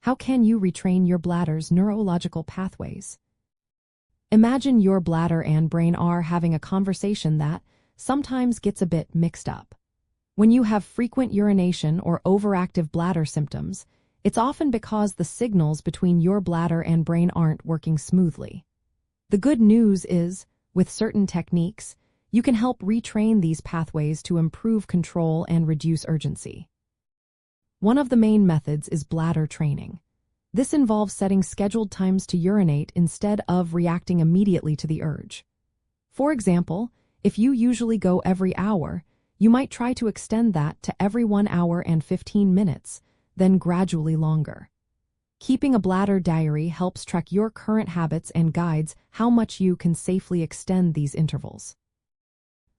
How can you retrain your bladder's neurological pathways? Imagine your bladder and brain are having a conversation that sometimes gets a bit mixed up. When you have frequent urination or overactive bladder symptoms, it's often because the signals between your bladder and brain aren't working smoothly. The good news is, with certain techniques, you can help retrain these pathways to improve control and reduce urgency. One of the main methods is bladder training. This involves setting scheduled times to urinate instead of reacting immediately to the urge. For example, if you usually go every hour, you might try to extend that to every 1 hour and 15 minutes, then gradually longer. Keeping a bladder diary helps track your current habits and guides how much you can safely extend these intervals.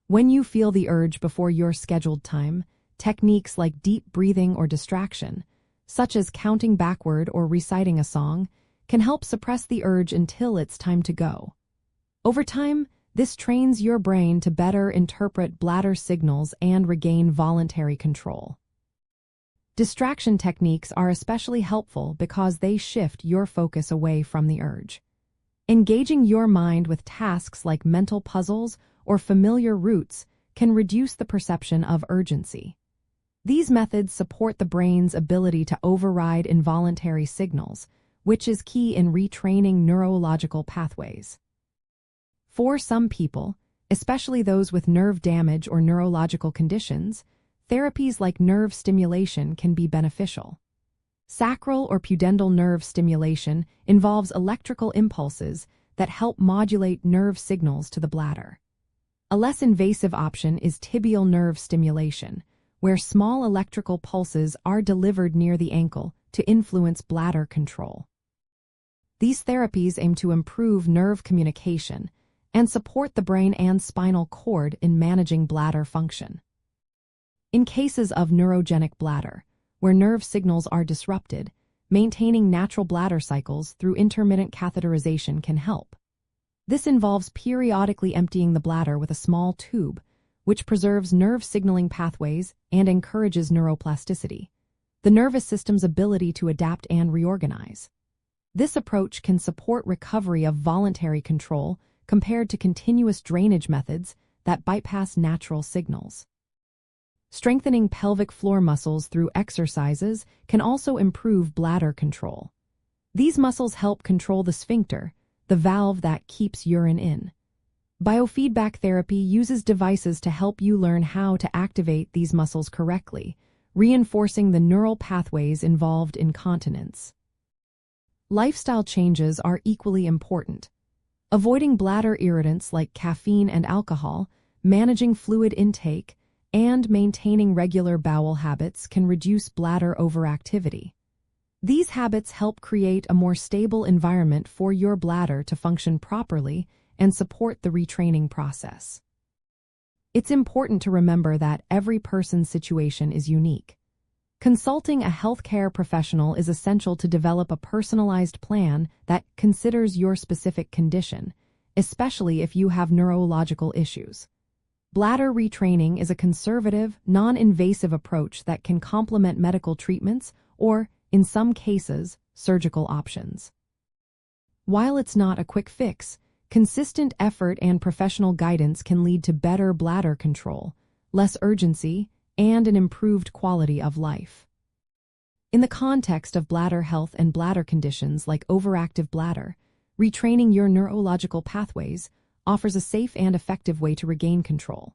When you feel the urge before your scheduled time, techniques like deep breathing or distraction, such as counting backward or reciting a song, can help suppress the urge until it's time to go. Over time, this trains your brain to better interpret bladder signals and regain voluntary control. Distraction techniques are especially helpful because they shift your focus away from the urge. Engaging your mind with tasks like mental puzzles or familiar routes can reduce the perception of urgency. These methods support the brain's ability to override involuntary signals, which is key in retraining neurological pathways. For some people, especially those with nerve damage or neurological conditions, therapies like nerve stimulation can be beneficial. Sacral or pudendal nerve stimulation involves electrical impulses that help modulate nerve signals to the bladder. A less invasive option is tibial nerve stimulation, where small electrical pulses are delivered near the ankle to influence bladder control. These therapies aim to improve nerve communication and support the brain and spinal cord in managing bladder function. In cases of neurogenic bladder, where nerve signals are disrupted, maintaining natural bladder cycles through intermittent catheterization can help. This involves periodically emptying the bladder with a small tube, which preserves nerve signaling pathways and encourages neuroplasticity, the nervous system's ability to adapt and reorganize. This approach can support recovery of voluntary control compared to continuous drainage methods that bypass natural signals. Strengthening pelvic floor muscles through exercises can also improve bladder control. These muscles help control the sphincter, the valve that keeps urine in. Biofeedback therapy uses devices to help you learn how to activate these muscles correctly, reinforcing the neural pathways involved in continence. Lifestyle changes are equally important. Avoiding bladder irritants like caffeine and alcohol, managing fluid intake, and maintaining regular bowel habits can reduce bladder overactivity. These habits help create a more stable environment for your bladder to function properly and support the retraining process. It's important to remember that every person's situation is unique. Consulting a healthcare professional is essential to develop a personalized plan that considers your specific condition, especially if you have neurological issues. Bladder retraining is a conservative, non-invasive approach that can complement medical treatments or, in some cases, surgical options. While it's not a quick fix, consistent effort and professional guidance can lead to better bladder control, less urgency, and an improved quality of life. In the context of bladder health and bladder conditions like overactive bladder, retraining your neurological pathways offers a safe and effective way to regain control.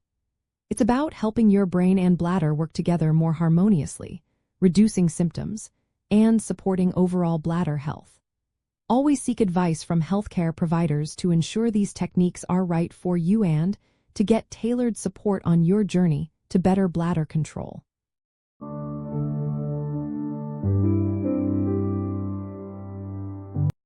It's about helping your brain and bladder work together more harmoniously, reducing symptoms, and supporting overall bladder health. Always seek advice from healthcare providers to ensure these techniques are right for you and to get tailored support on your journey to better bladder control.